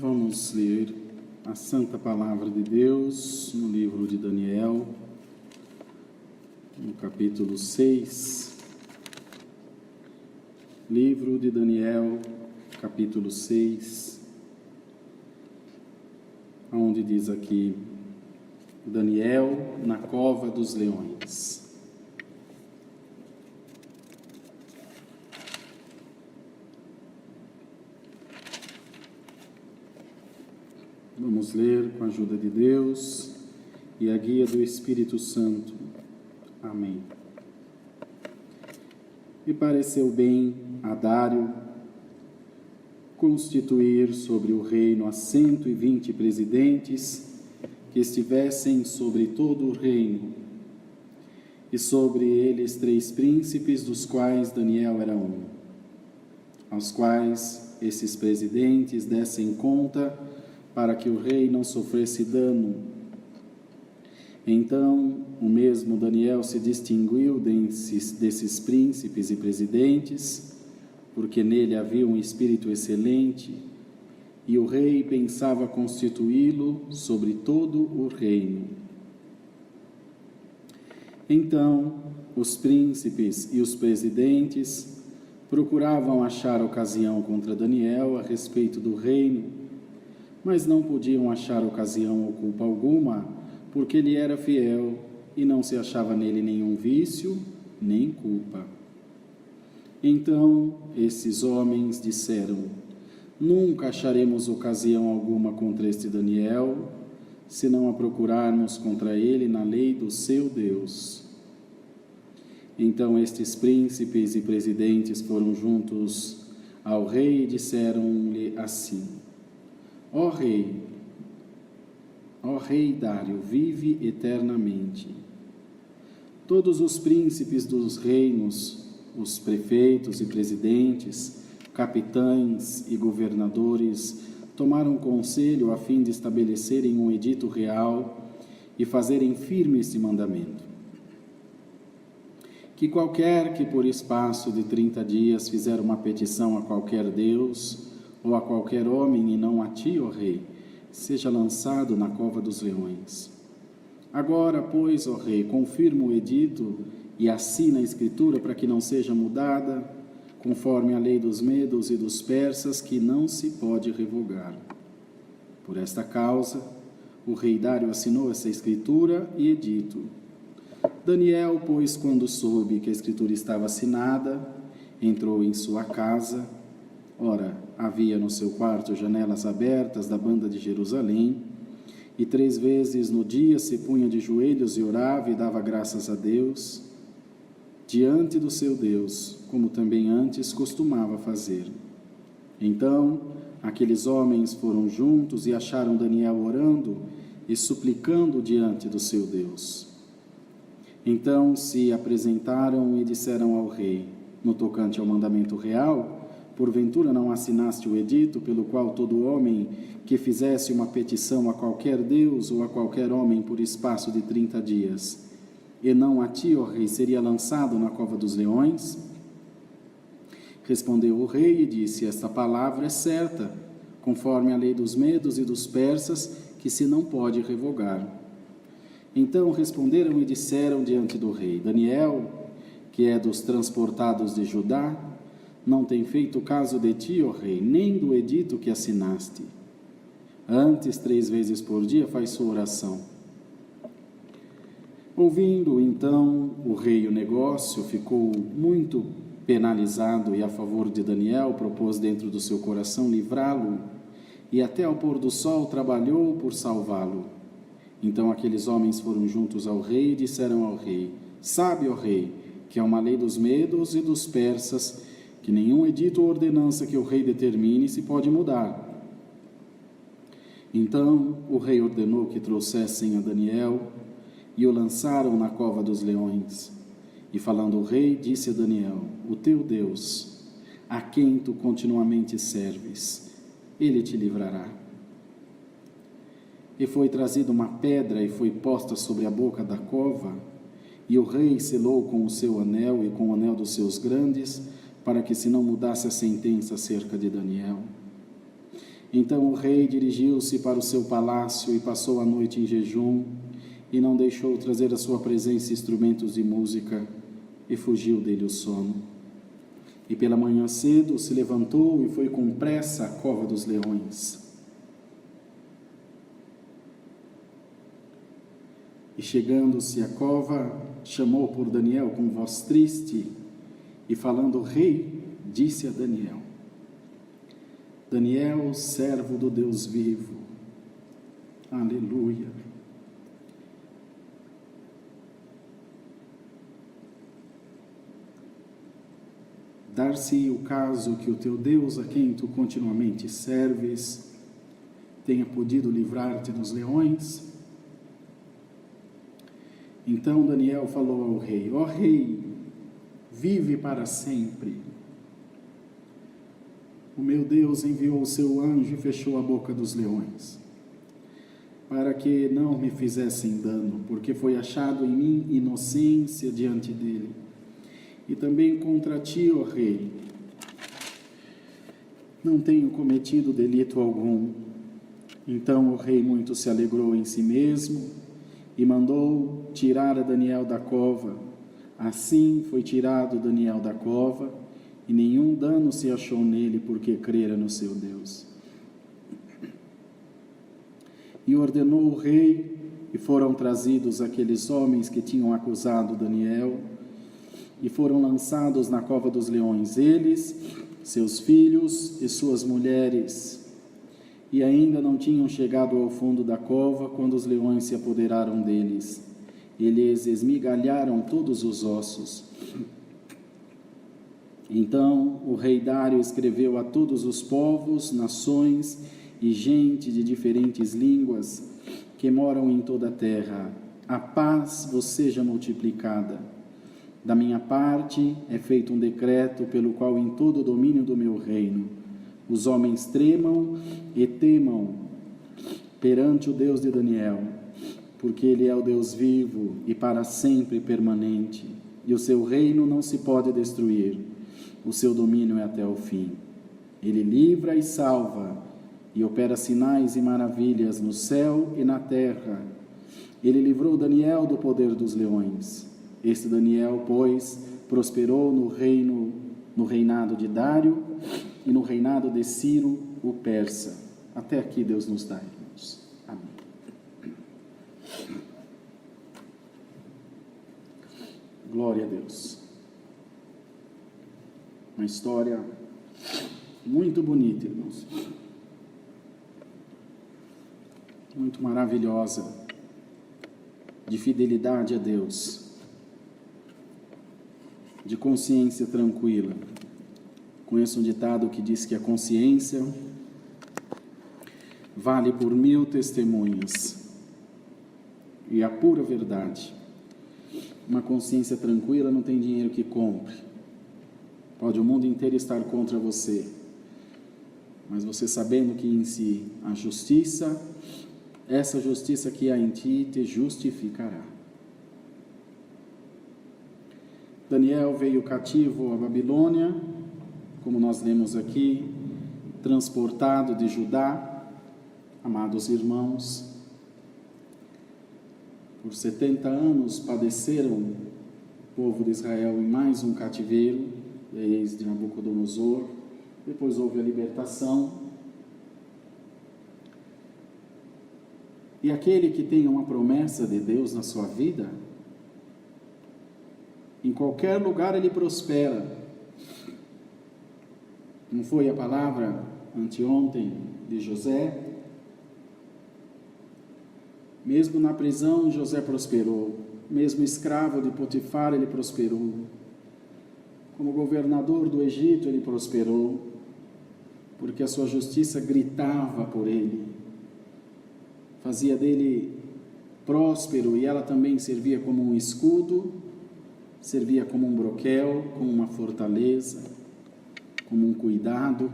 Vamos ler a Santa Palavra de Deus no livro de Daniel, no capítulo 6. Livro de Daniel, capítulo 6, onde diz aqui: Daniel na cova dos leões. Vamos ler com a ajuda de Deus e a guia do Espírito Santo. Amém. E pareceu bem a Dário constituir sobre o reino a 120 presidentes que estivessem sobre todo o reino, e sobre eles 3 príncipes, dos quais Daniel era um, aos quais esses presidentes dessem conta para que o rei não sofresse dano. Então, o mesmo Daniel se distinguiu desses príncipes e presidentes, porque nele havia um espírito excelente, e o rei pensava constituí-lo sobre todo o reino. Então, os príncipes e os presidentes procuravam achar ocasião contra Daniel a respeito do reino, mas não podiam achar ocasião ou culpa alguma, porque ele era fiel e não se achava nele nenhum vício, nem culpa. Então, esses homens disseram: nunca acharemos ocasião alguma contra este Daniel, senão a procurarmos contra ele na lei do seu Deus. Então estes príncipes e presidentes foram juntos ao rei e disseram-lhe assim: Ó rei Dário, vive eternamente. Todos os príncipes dos reinos, os prefeitos e presidentes, capitães e governadores, tomaram conselho a fim de estabelecerem um edito real e fazerem firme este mandamento: que qualquer que por espaço de 30 dias fizer uma petição a qualquer Deus ou a qualquer homem, e não a ti, ó rei, seja lançado na cova dos leões. Agora, pois, ó rei, confirma o edito e assina a escritura para que não seja mudada, conforme a lei dos medos e dos persas, que não se pode revogar. Por esta causa, o rei Dário assinou essa escritura e edito. Daniel, pois, quando soube que a escritura estava assinada, entrou em sua casa. Ora, havia no seu quarto janelas abertas da banda de Jerusalém, e 3 vezes no dia se punha de joelhos e orava e dava graças a Deus, diante do seu Deus, como também antes costumava fazer. Então, aqueles homens foram juntos e acharam Daniel orando e suplicando diante do seu Deus. Então se apresentaram e disseram ao rei: no tocante ao mandamento real, porventura não assinaste o edito pelo qual todo homem que fizesse uma petição a qualquer Deus ou a qualquer homem por espaço de 30 dias, e não a ti, ó rei, seria lançado na cova dos leões? Respondeu o rei e disse: esta palavra é certa, conforme a lei dos medos e dos persas, que se não pode revogar. Então responderam e disseram diante do rei: Daniel, que é dos transportados de Judá, não tem feito caso de ti, ó rei, nem do edito que assinaste. Antes, 3 vezes por dia faz sua oração. Ouvindo então o rei o negócio, ficou muito penalizado e a favor de Daniel propôs dentro do seu coração livrá-lo, e até ao pôr do sol trabalhou por salvá-lo. Então aqueles homens foram juntos ao rei e disseram ao rei: sabe, ó rei, que é uma lei dos medos e dos persas, que nenhum edito ou ordenança que o rei determine se pode mudar. Então o rei ordenou que trouxessem a Daniel e o lançaram na cova dos leões. E falando o rei, disse a Daniel: o teu Deus, a quem tu continuamente serves, ele te livrará. E foi trazida uma pedra e foi posta sobre a boca da cova, e o rei selou com o seu anel e com o anel dos seus grandes, para que se não mudasse a sentença acerca de Daniel. Então o rei dirigiu-se para o seu palácio e passou a noite em jejum, e não deixou trazer à sua presença instrumentos de música, e fugiu dele o sono. E pela manhã cedo se levantou e foi com pressa à cova dos leões. E chegando-se à cova, chamou por Daniel com voz triste, e falando o rei, disse a Daniel: Daniel, servo do Deus vivo, aleluia. Dar-se o caso que o teu Deus, a quem tu continuamente serves, tenha podido livrar-te dos leões? Então Daniel falou ao rei: ó rei, vive para sempre. O meu Deus enviou o seu anjo e fechou a boca dos leões, para que não me fizessem dano, porque foi achado em mim inocência diante dele. E também contra ti, ó rei, não tenho cometido delito algum. Então o rei muito se alegrou em si mesmo e mandou tirar a Daniel da cova. Assim foi tirado Daniel da cova, e nenhum dano se achou nele, porque crera no seu Deus. E ordenou o rei, e foram trazidos aqueles homens que tinham acusado Daniel, e foram lançados na cova dos leões, eles, seus filhos e suas mulheres. E ainda não tinham chegado ao fundo da cova, quando os leões se apoderaram deles. Eles esmigalharam todos os ossos. Então o rei Dário escreveu a todos os povos, nações e gente de diferentes línguas que moram em toda a terra: a paz vos seja multiplicada. Da minha parte é feito um decreto pelo qual em todo o domínio do meu reino os homens tremam e temam perante o Deus de Daniel, porque ele é o Deus vivo e para sempre permanente, e o seu reino não se pode destruir, o seu domínio é até o fim. Ele livra e salva, e opera sinais e maravilhas no céu e na terra. Ele livrou Daniel do poder dos leões. Este Daniel, pois, prosperou no reinado de Dário e no reinado de Ciro, o persa. Até aqui Deus nos dá, irmãos. Amém. Glória a Deus. Uma história muito bonita, irmãos. Muito maravilhosa, de fidelidade a Deus, de consciência tranquila. Conheço um ditado que diz que a consciência vale por 1000 testemunhas, e a pura verdade. Uma consciência tranquila não tem dinheiro que compre. Pode o mundo inteiro estar contra você, mas você sabendo que em si a justiça, essa justiça que há em ti te justificará. Daniel veio cativo à Babilônia, como nós lemos aqui, transportado de Judá. Amados irmãos, por 70 anos padeceram o povo de Israel em mais um cativeiro, desde Nabucodonosor. Depois houve a libertação. E aquele que tem uma promessa de Deus na sua vida, em qualquer lugar ele prospera. Não foi a palavra anteontem de José? Mesmo na prisão, José prosperou. Mesmo escravo de Potifar, ele prosperou. Como governador do Egito, ele prosperou, porque a sua justiça gritava por ele, fazia dele próspero, e ela também servia como um escudo, servia como um broquel, como uma fortaleza, como um cuidado.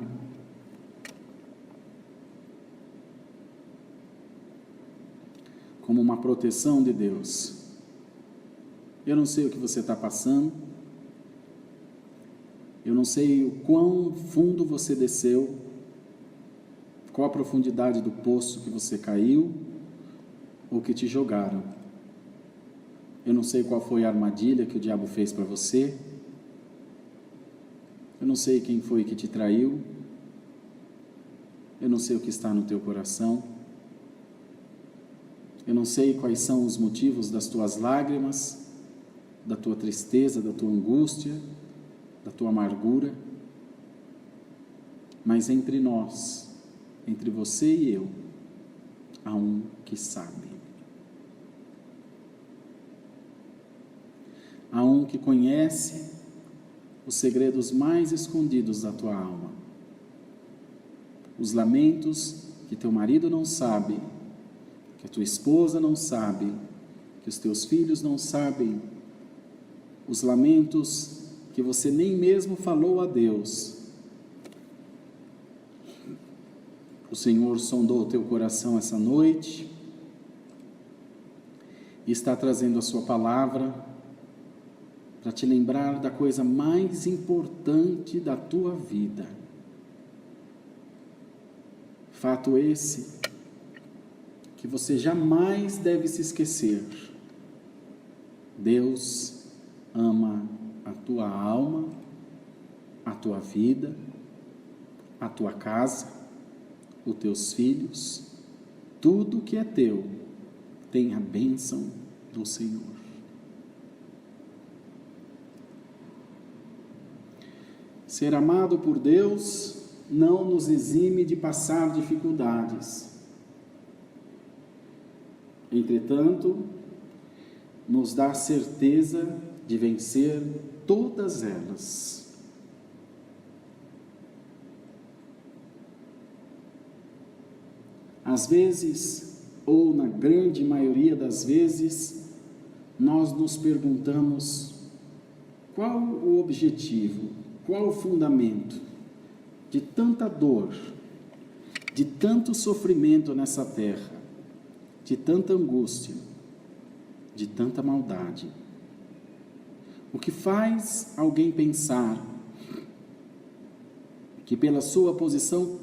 Como uma proteção de Deus. Eu não sei o que você está passando, eu não sei o quão fundo você desceu, qual a profundidade do poço que você caiu ou que te jogaram. Eu não sei qual foi a armadilha que o diabo fez para você. Eu não sei quem foi que te traiu. Eu não sei o que está no teu coração. Eu não sei quais são os motivos das tuas lágrimas, da tua tristeza, da tua angústia, da tua amargura. Mas entre nós, entre você e eu, há um que sabe. Há um que conhece os segredos mais escondidos da tua alma. Os lamentos que teu marido não sabe, que a tua esposa não sabe, que os teus filhos não sabem. Os lamentos que você nem mesmo falou a Deus. O Senhor sondou o teu coração essa noite e está trazendo a sua palavra para te lembrar da coisa mais importante da tua vida. Fato esse que você jamais deve se esquecer. Deus ama a tua alma, a tua vida, a tua casa, os teus filhos. Tudo que é teu tem a bênção do Senhor. Ser amado por Deus não nos exime de passar dificuldades. Entretanto, nos dá certeza de vencer todas elas. Às vezes, ou na grande maioria das vezes, nós nos perguntamos qual o objetivo, qual o fundamento de tanta dor, de tanto sofrimento nessa terra, de tanta angústia, de tanta maldade. O que faz alguém pensar que pela sua posição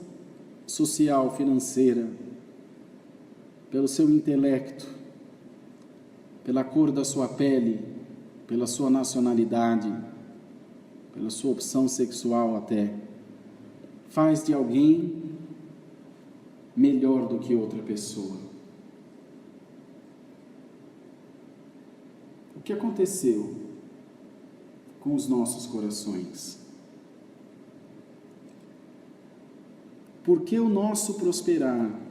social, financeira, pelo seu intelecto, pela cor da sua pele, pela sua nacionalidade, pela sua opção sexual até, faz de alguém melhor do que outra pessoa? O que aconteceu com os nossos corações? Por que o nosso prosperar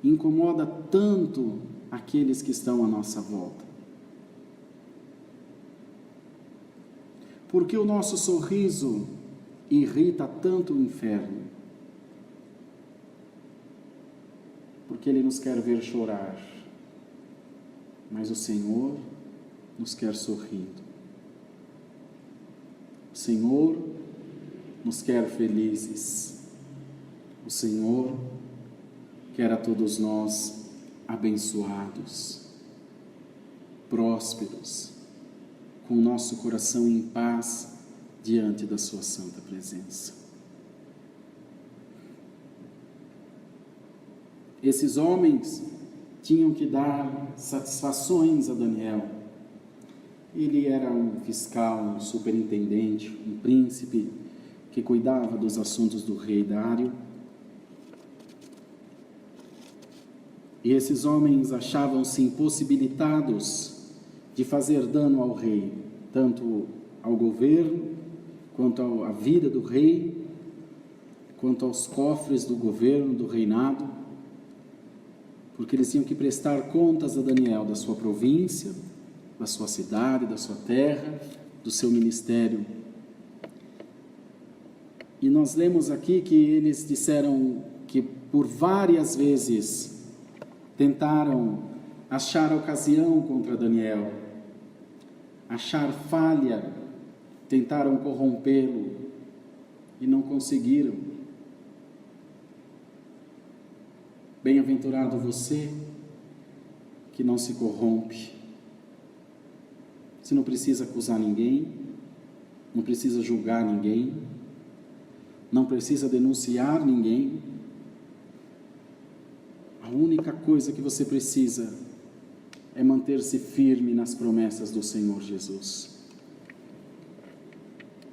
incomoda tanto aqueles que estão à nossa volta? Por que o nosso sorriso irrita tanto o inferno? Porque ele nos quer ver chorar, mas o Senhor nos quer sorrindo. O Senhor nos quer felizes. O Senhor quer a todos nós abençoados, prósperos, com o nosso coração em paz diante da sua santa presença. Esses homens tinham que dar satisfações a Daniel. Ele era um fiscal, um superintendente, um príncipe que cuidava dos assuntos do rei Dário. E esses homens achavam-se impossibilitados de fazer dano ao rei, tanto ao governo, quanto à vida do rei, quanto aos cofres do governo, do reinado, porque eles tinham que prestar contas a Daniel da sua província, da sua cidade, da sua terra, do seu ministério. E nós lemos aqui que eles disseram que por várias vezes tentaram achar ocasião contra Daniel, achar falha, tentaram corrompê-lo e não conseguiram. Bem-aventurado você que não se corrompe. Você não precisa acusar ninguém, não precisa julgar ninguém, não precisa denunciar ninguém, A única coisa que você precisa é manter-se firme nas promessas do Senhor Jesus.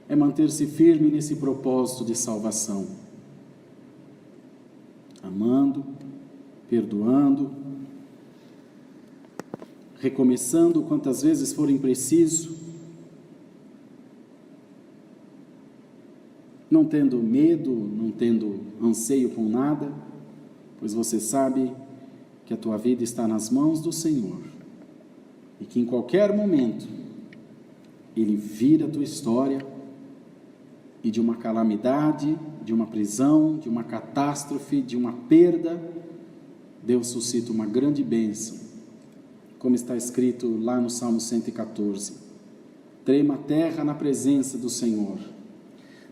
É manter-se firme nesse propósito de salvação. Amando, perdoando, recomeçando quantas vezes forem preciso, não tendo medo, não tendo anseio com nada, pois você sabe que a tua vida está nas mãos do Senhor e que em qualquer momento Ele vira a tua história e de uma calamidade, de uma prisão, de uma catástrofe, de uma perda, Deus suscita uma grande bênção, como está escrito lá no Salmo 114. Trema a terra na presença do Senhor,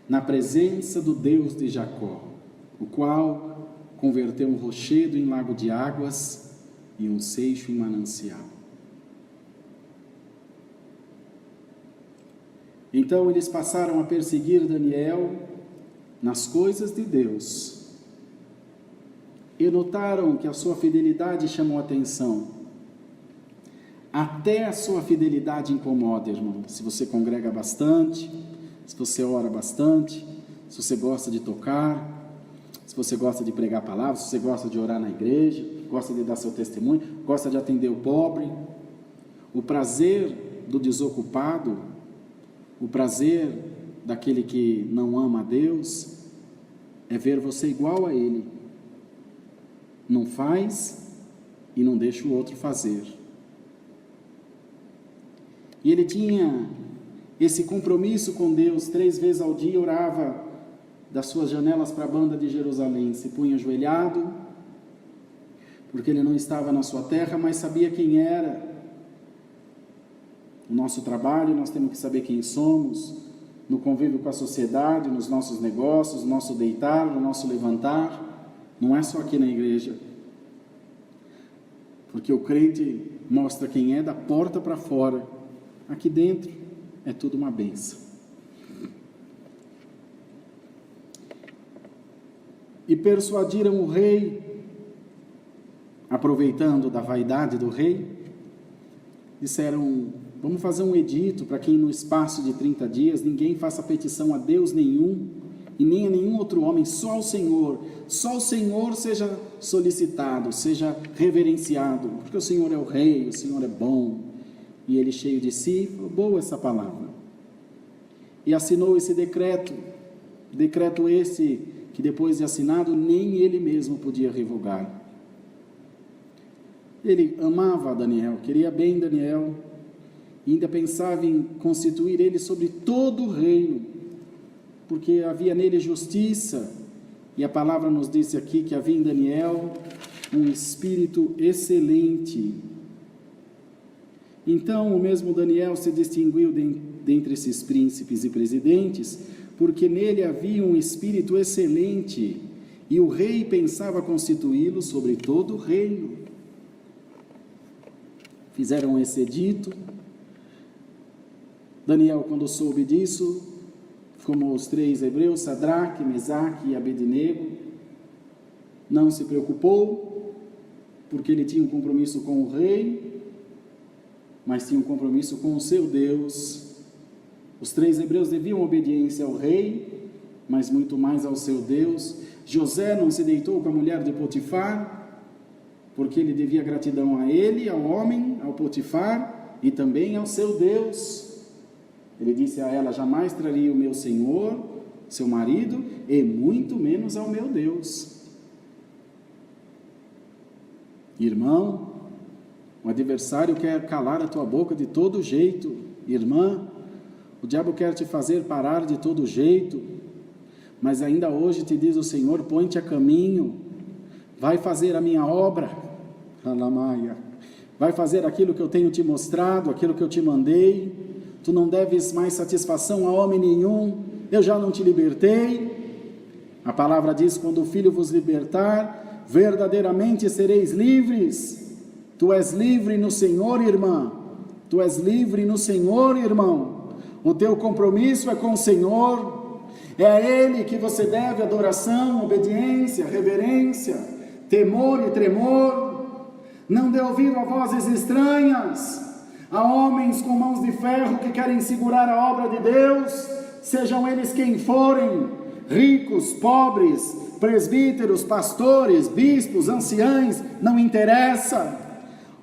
na presença do Deus de Jacó, o qual converteu um rochedo em lago de águas e um seixo em manancial. Então eles passaram a perseguir Daniel nas coisas de Deus e notaram que a sua fidelidade chamou atenção. Até a sua fidelidade incomoda, irmão. Se você congrega bastante, se você ora bastante, se você gosta de tocar, se você gosta de pregar a palavra, se você gosta de orar na igreja, gosta de dar seu testemunho, gosta de atender o pobre, o prazer do desocupado, o prazer daquele que não ama a Deus, é ver você igual a ele. Não faz e não deixa o outro fazer. E ele tinha esse compromisso com Deus. 3 vezes ao dia orava das suas janelas para a banda de Jerusalém, se punha ajoelhado, porque ele não estava na sua terra, mas sabia quem era. No nosso trabalho nós temos que saber quem somos, no convívio com a sociedade, nos nossos negócios, no nosso deitar, no nosso levantar, não é só aqui na igreja, porque o crente mostra quem é da porta para fora, aqui dentro é tudo uma bênção. E persuadiram o rei, aproveitando da vaidade do rei, disseram: vamos fazer um edito para que no espaço de 30 dias ninguém faça petição a Deus nenhum e nem a nenhum outro homem, só o Senhor seja solicitado, seja reverenciado, porque o Senhor é o rei, o Senhor é bom. E ele, cheio de si, falou: boa essa palavra. E assinou esse decreto esse que depois de assinado nem ele mesmo podia revogar. Ele amava Daniel, queria bem Daniel, e ainda pensava em constituir ele sobre todo o reino, porque havia nele justiça, e a palavra nos disse aqui que havia em Daniel um espírito excelente. Então o mesmo Daniel se distinguiu dentre esses príncipes e presidentes, porque nele havia um espírito excelente, e o rei pensava constituí-lo sobre todo o reino. Fizeram esse edito. Daniel, quando soube disso, como os 3 hebreus, Sadraque, Mesaque e Abednego, não se preocupou, porque ele tinha um compromisso com o rei, mas tinha um compromisso com o seu Deus. Os 3 hebreus deviam obediência ao rei, mas muito mais ao seu Deus. José não se deitou com a mulher de Potifar, porque ele devia gratidão a ele, ao homem, ao Potifar, e também ao seu Deus. Ele disse a ela: jamais traria o meu senhor, seu marido, e muito menos ao meu Deus. Irmão, o adversário quer calar a tua boca de todo jeito. Irmã, o diabo quer te fazer parar de todo jeito, mas ainda hoje te diz o Senhor: põe-te a caminho, vai fazer a minha obra, vai fazer aquilo que eu tenho te mostrado, aquilo que eu te mandei. Tu não deves mais satisfação a homem nenhum, eu já não te libertei. A palavra diz: quando o Filho vos libertar, verdadeiramente sereis livres. Tu és livre no Senhor, irmã, tu és livre no Senhor, irmão. O teu compromisso é com o Senhor, é a Ele que você deve adoração, obediência, reverência. temor e tremor, não dê ouvido a vozes estranhas, a homens com mãos de ferro que querem segurar a obra de Deus, sejam eles quem forem, ricos, pobres, presbíteros, pastores, bispos, anciães, não interessa.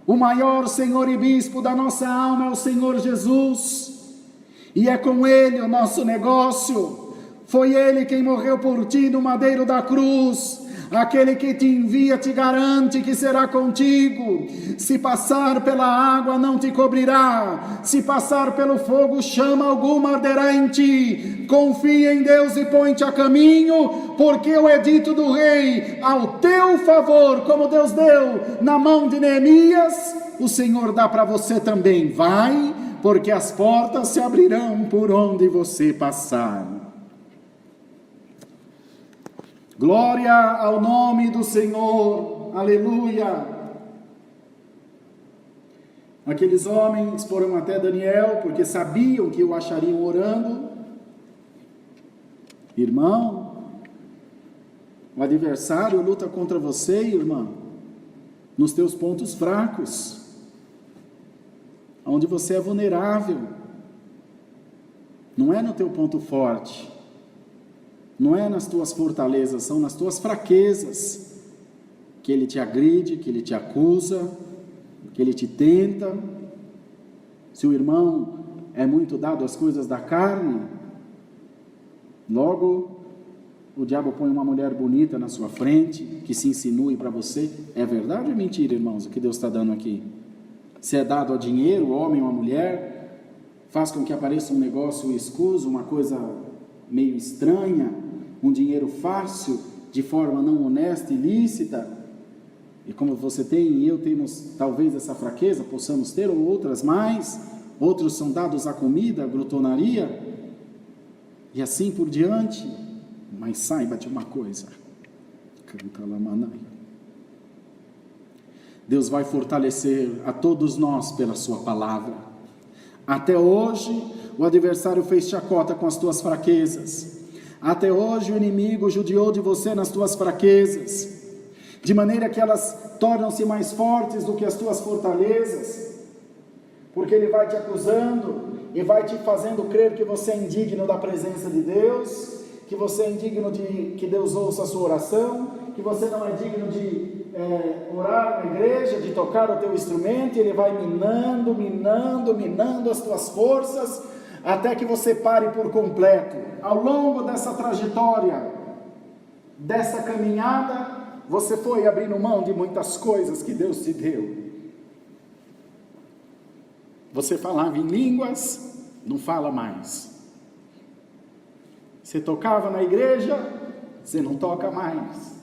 O maior Senhor e Bispo da nossa alma é o Senhor Jesus, e é com Ele o nosso negócio. Foi Ele quem morreu por ti no madeiro da cruz. Aquele que te envia te garante que será contigo. Se passar pela água não te cobrirá, se passar pelo fogo chama alguma arderá em ti. Confia em Deus e põe-te a caminho, porque o edito do rei ao teu favor, como Deus deu na mão de Neemias, o Senhor dá para você também. Vai, porque as portas se abrirão por onde você passar. Glória ao nome do Senhor, aleluia. Aqueles homens foram até Daniel, porque sabiam que o achariam orando. Irmão, o adversário luta contra você, irmão, nos teus pontos fracos, onde você é vulnerável, não é no teu ponto forte. Não é nas tuas fortalezas, são nas tuas fraquezas que ele te agride, que ele te acusa, que ele te tenta. Se o irmão é muito dado às coisas da carne, logo o diabo põe uma mulher bonita na sua frente, que se insinue para você. É verdade ou é mentira, irmãos, o que Deus está dando aqui? Se é dado a dinheiro, homem ou a mulher, faz com que apareça um negócio escuso, uma coisa meio estranha, um dinheiro fácil, de forma não honesta, ilícita. E como você tem e eu temos talvez essa fraqueza, possamos ter, ou outras mais, outros são dados à comida, à glutonaria, e assim por diante. Mas saiba de uma coisa, Deus vai fortalecer a todos nós pela sua palavra. Até hoje o adversário fez chacota com as tuas fraquezas. Até hoje o inimigo judiou de você nas tuas fraquezas, de maneira que elas tornam-se mais fortes do que as tuas fortalezas, porque ele vai te acusando e vai te fazendo crer que você é indigno da presença de Deus, que você é indigno de que Deus ouça a sua oração, que você não é digno de orar na igreja, de tocar o teu instrumento. E ele vai minando as tuas forças, até que você pare por completo. Ao longo dessa trajetória, dessa caminhada, você foi abrindo mão de muitas coisas que Deus te deu. Você falava em línguas, não fala mais. Você tocava na igreja, você não toca mais.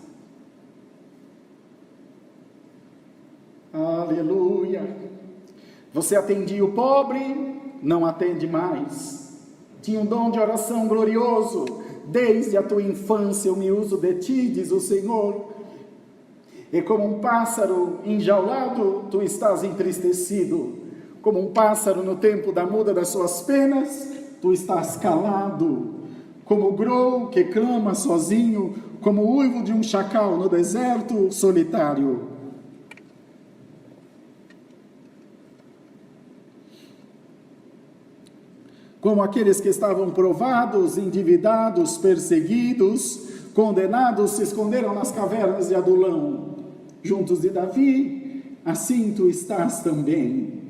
Aleluia. Você atendia o pobre, não atende mais. Tinha um dom de oração glorioso. Desde a tua infância eu me uso de ti, diz o Senhor. E como um pássaro enjaulado, tu estás entristecido. Como um pássaro no tempo da muda das suas penas, tu estás calado. Como o grou que clama sozinho, como o uivo de um chacal no deserto solitário. Como aqueles que estavam provados, endividados, perseguidos, condenados, se esconderam nas cavernas de Adulão, juntos de Davi, assim tu estás também,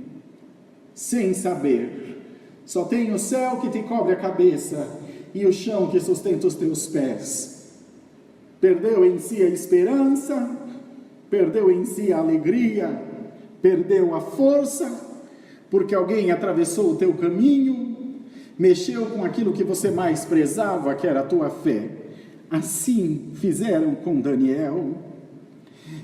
sem saber. Só tem o céu que te cobre a cabeça e o chão que sustenta os teus pés. Perdeu em si a esperança, perdeu em si a alegria, perdeu a força, porque alguém atravessou o teu caminho, mexeu com aquilo que você mais prezava, que era a tua fé. Assim fizeram com Daniel.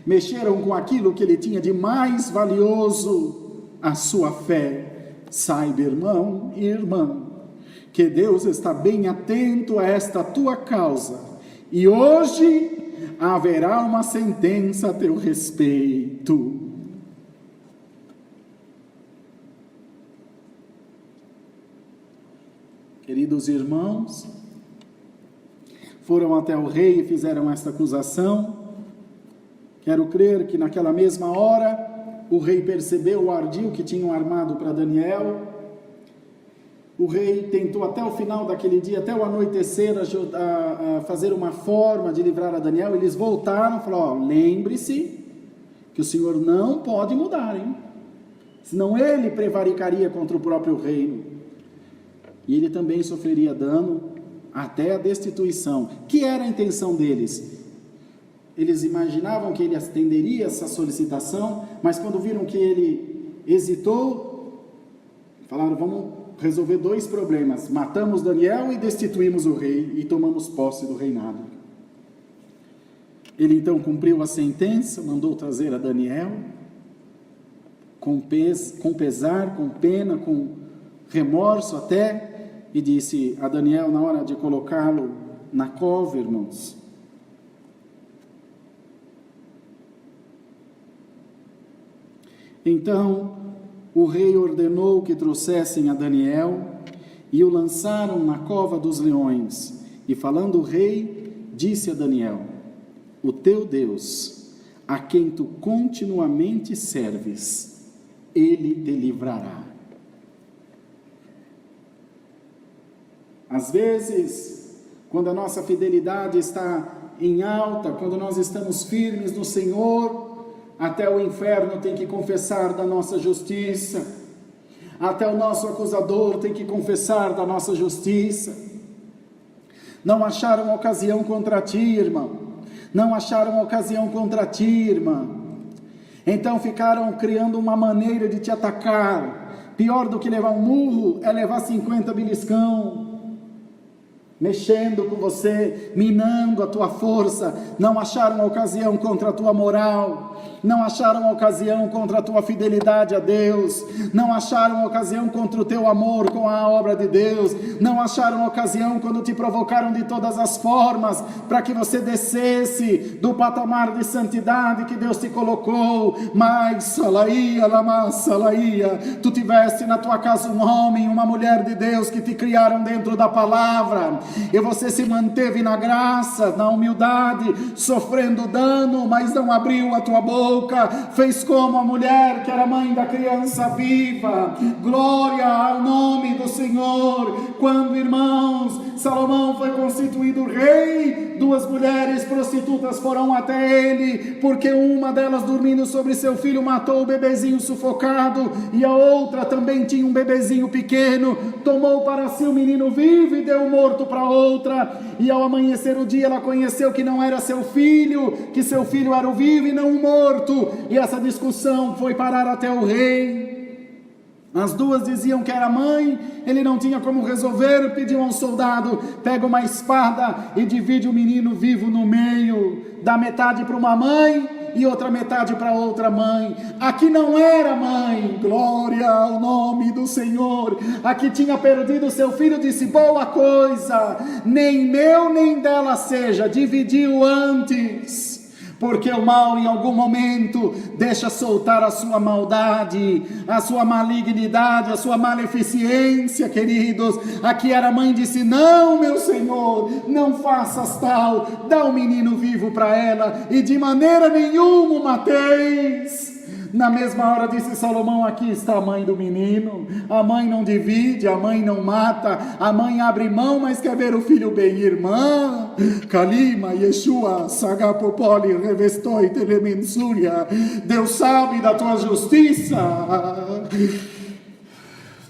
Mexeram com aquilo que ele tinha de mais valioso, a sua fé. Saiba, irmão e irmã, que Deus está bem atento a esta tua causa. E hoje haverá uma sentença a teu respeito. Queridos irmãos, foram até o rei e fizeram esta acusação, Quero crer que naquela mesma hora o rei percebeu o ardil que tinham armado para Daniel. O rei tentou até o final daquele dia, até o anoitecer, a fazer uma forma de livrar a Daniel. Eles voltaram e falaram: lembre-se que o Senhor não pode mudar, hein? Senão ele prevaricaria contra o próprio reino. E ele também sofreria dano até a destituição. Que era a intenção deles? Eles imaginavam que ele atenderia essa solicitação, mas quando viram que ele hesitou, falaram: vamos resolver 2 problemas. Matamos Daniel e destituímos o rei e tomamos posse do reinado. Ele então cumpriu a sentença, mandou trazer a Daniel, com pesar, com pena, com remorso até, e disse a Daniel, na hora de colocá-lo na cova, irmãos: então o rei ordenou que trouxessem a Daniel e o lançaram na cova dos leões. E falando o rei, disse a Daniel: o teu Deus, a quem tu continuamente serves, ele te livrará. Às vezes, quando a nossa fidelidade está em alta, quando nós estamos firmes no Senhor, até o inferno tem que confessar da nossa justiça, até o nosso acusador tem que confessar da nossa justiça. Não acharam ocasião contra ti, irmão. Não acharam ocasião contra ti, irmã. Então ficaram criando uma maneira de te atacar. Pior do que levar um murro é levar 50 beliscão, mexendo com você, minando a tua força. Não acharam ocasião contra a tua moral, não acharam ocasião contra a tua fidelidade a Deus, não acharam ocasião contra o teu amor com a obra de Deus, não acharam ocasião quando te provocaram de todas as formas, para que você descesse do patamar de santidade que Deus te colocou. Mas, salaía, lama, salaía, tu tiveste na tua casa um homem, uma mulher de Deus que te criaram dentro da palavra, e você se manteve na graça, na humildade, sofrendo dano, mas não abriu a tua boca, fez como a mulher que era mãe da criança viva. Glória ao nome do Senhor. Quando, irmãos, Salomão foi constituído rei, 2 mulheres prostitutas foram até ele, porque uma delas, dormindo sobre seu filho, matou o bebezinho sufocado, e a outra também tinha um bebezinho pequeno, tomou para si o menino vivo e deu morto para outra. E ao amanhecer o dia, ela conheceu que não era seu filho, que seu filho era o vivo e não o morto, e essa discussão foi parar até o rei. As 2 diziam que era mãe, ele não tinha como resolver, pediu a um soldado: pega uma espada e divide o menino vivo no meio, dá metade para uma mãe e outra metade para outra mãe. Aqui não era mãe, glória ao nome do Senhor, aqui tinha perdido seu filho, disse: boa coisa, nem meu nem dela seja, dividiu antes. Porque o mal em algum momento deixa soltar a sua maldade, a sua malignidade, a sua maleficência, queridos. Aqui era a mãe, disse: não, meu Senhor, não faças tal, dá o menino vivo para ela, e de maneira nenhuma o mateis. Na mesma hora disse Salomão: aqui está a mãe do menino. A mãe não divide, a mãe não mata, a mãe abre mão, mas quer ver o filho bem. Irmã, Kalima, Yeshua, Sagapopoli, Revestoi, Telemensúria, Deus sabe da tua justiça,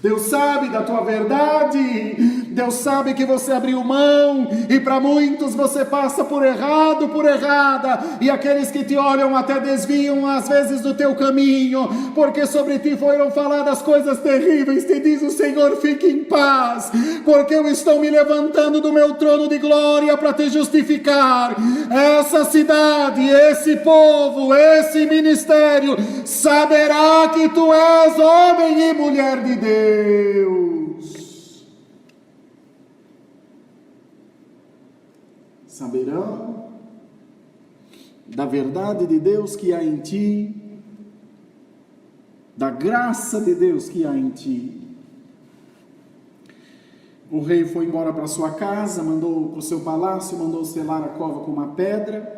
Deus sabe da tua verdade, Deus sabe que você abriu mão, e para muitos você passa por errado, por errada, e aqueles que te olham até desviam às vezes do teu caminho, porque sobre ti foram faladas coisas terríveis. Te diz o Senhor: fique em paz, porque eu estou me levantando do meu trono de glória para te justificar. Essa cidade, esse povo, esse ministério saberá que tu és homem e mulher de Deus. Saberão da verdade de Deus que há em ti, da graça de Deus que há em ti. O rei foi embora para sua casa, mandou para o seu palácio, mandou selar a cova com uma pedra.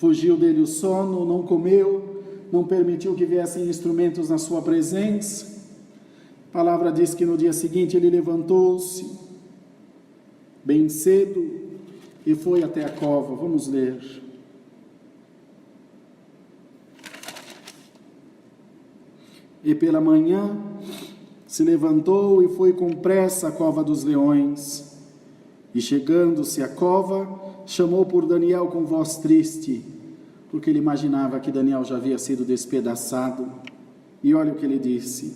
fugiu dele o sono, não comeu, não permitiu que viessem instrumentos na sua presença. A palavra diz que no dia seguinte ele levantou-se bem cedo e foi até a cova. Vamos ler. E pela manhã se levantou e foi com pressa à cova dos leões. E chegando-se à cova, chamou por Daniel com voz triste, porque ele imaginava que Daniel já havia sido despedaçado. E olha o que ele disse: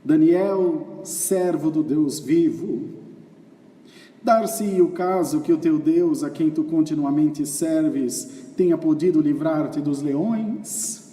Daniel, servo do Deus vivo, dar-se-ia o caso que o teu Deus, a quem tu continuamente serves, tenha podido livrar-te dos leões?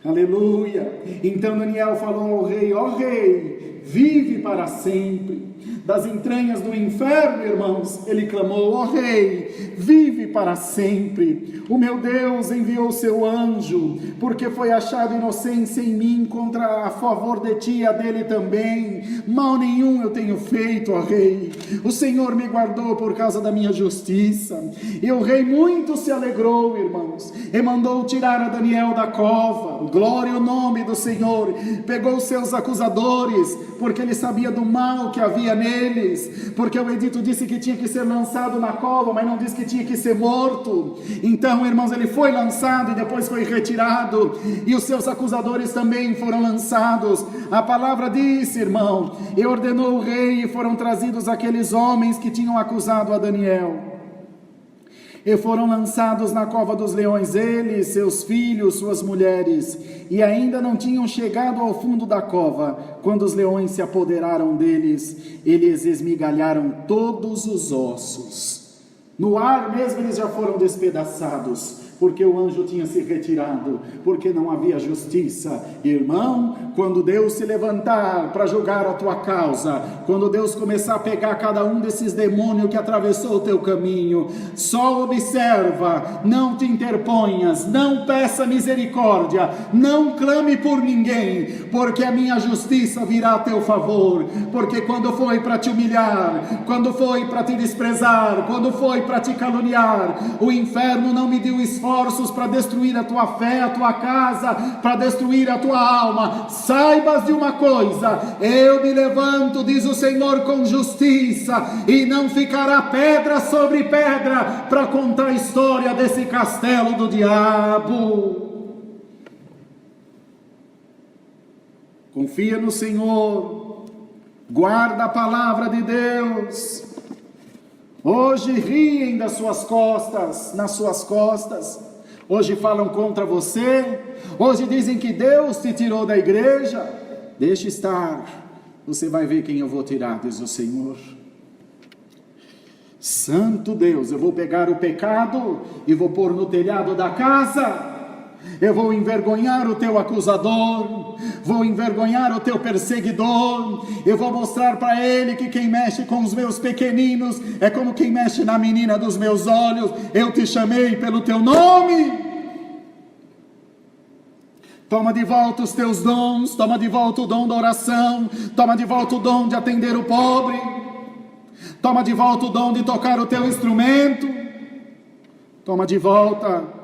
Aleluia! Então Daniel falou ao rei: ó rei, vive para sempre. Das entranhas do inferno, irmãos, ele clamou: ó rei, vive para sempre. O meu Deus enviou seu anjo, porque foi achado inocência em mim, contra a favor de ti e a dele também. Mal nenhum eu tenho feito, ó rei. O Senhor me guardou por causa da minha justiça. E o rei muito se alegrou, irmãos, e mandou tirar a Daniel da cova. Glória ao nome do Senhor. Pegou seus acusadores, porque ele sabia do mal que havia neles, porque o edito disse que tinha que ser lançado na cova, mas não disse que tinha que ser morto. Então, irmãos, ele foi lançado e depois foi retirado, e os seus acusadores também foram lançados. A palavra disse, irmão, e ordenou o rei, e foram trazidos aqueles homens que tinham acusado a Daniel, e foram lançados na cova dos leões, eles, seus filhos, suas mulheres, e ainda não tinham chegado ao fundo da cova, quando os leões se apoderaram deles, eles esmigalharam todos os ossos. No ar mesmo eles já foram despedaçados, porque o anjo tinha se retirado, porque não havia justiça. Irmão, quando Deus se levantar para julgar a tua causa, quando Deus começar a pegar cada um desses demônios que atravessou o teu caminho, só observa, não te interponhas, não peça misericórdia, não clame por ninguém, porque a minha justiça virá a teu favor. Porque quando foi para te humilhar, quando foi para te desprezar, quando foi para te caluniar, o inferno não me deu esforços para destruir a tua fé, a tua casa, para destruir a tua alma. Saibas de uma coisa: eu me levanto, diz o Senhor, com justiça, e não ficará pedra sobre pedra para contar a história desse castelo do diabo. Confia no Senhor, guarda a palavra de Deus. Hoje riem das suas costas, nas suas costas. Hoje falam contra você. Hoje dizem que Deus te tirou da igreja. Deixa estar. Você vai ver quem eu vou tirar, diz o Senhor. Santo Deus, eu vou pegar o pecado e vou pôr no telhado da casa. Eu vou envergonhar o teu acusador, vou envergonhar o teu perseguidor. Eu vou mostrar para ele que quem mexe com os meus pequeninos é como quem mexe na menina dos meus olhos. Eu te chamei pelo teu nome. Toma de volta os teus dons, toma de volta o dom da oração, toma de volta o dom de atender o pobre, toma de volta o dom de tocar o teu instrumento, toma de volta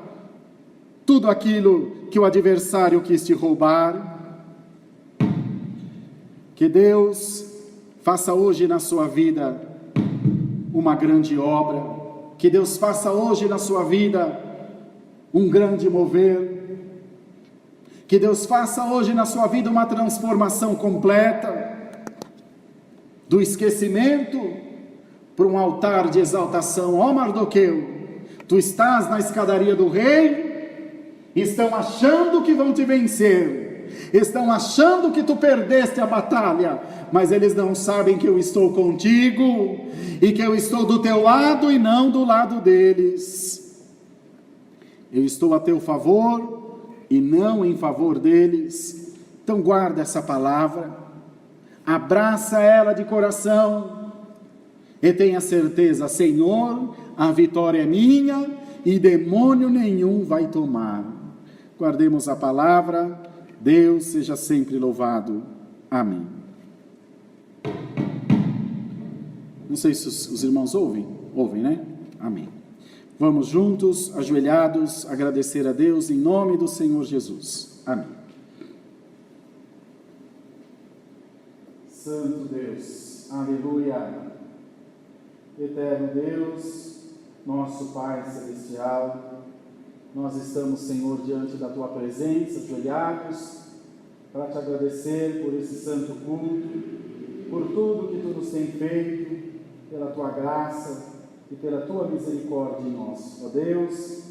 tudo aquilo que o adversário quis te roubar. Que Deus faça hoje na sua vida uma grande obra. Que Deus faça hoje na sua vida um grande mover. Que Deus faça hoje na sua vida uma transformação completa. Do esquecimento para um altar de exaltação. Ó Mardoqueu, tu estás na escadaria do rei. Estão achando que vão te vencer, estão achando que tu perdeste a batalha, mas eles não sabem que eu estou contigo, e que eu estou do teu lado e não do lado deles. Eu estou a teu favor e não em favor deles. Então guarda essa palavra, abraça ela de coração, e tenha certeza: Senhor, a vitória é minha, e demônio nenhum vai tomar. Guardemos a palavra. Deus seja sempre louvado. Amém. Não sei se os irmãos ouvem, né? Amém. Vamos juntos, ajoelhados, agradecer a Deus em nome do Senhor Jesus. Amém. Santo Deus, aleluia. Eterno Deus, nosso Pai Celestial, nós estamos, Senhor, diante da Tua presença, ajoelhados, para Te agradecer por esse santo culto, por tudo que Tu nos tem feito, pela Tua graça e pela Tua misericórdia em nós. Ó Deus,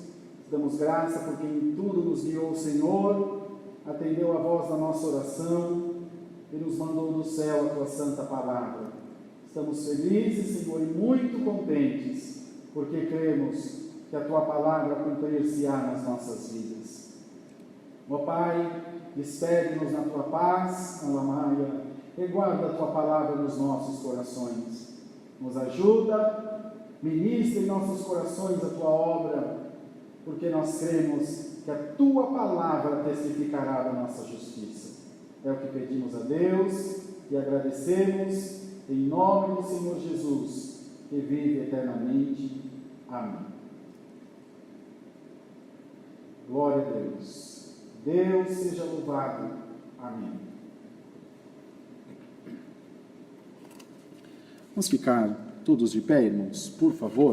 te damos graça porque em tudo nos guiou o Senhor, atendeu a voz da nossa oração e nos mandou do céu a Tua santa palavra. Estamos felizes, Senhor, e muito contentes, porque cremos que a Tua palavra cumprir-se-á nas nossas vidas. Ó Pai, despede-nos na Tua paz, na Lamaia, e guarda a Tua palavra nos nossos corações. Nos ajuda, ministra em nossos corações a Tua obra, porque nós cremos que a Tua palavra testificará da nossa justiça. É o que pedimos a Deus e agradecemos em nome do Senhor Jesus, que vive eternamente. Amém. Glória a Deus. Deus seja louvado. Amém. Vamos ficar todos de pé, irmãos, por favor.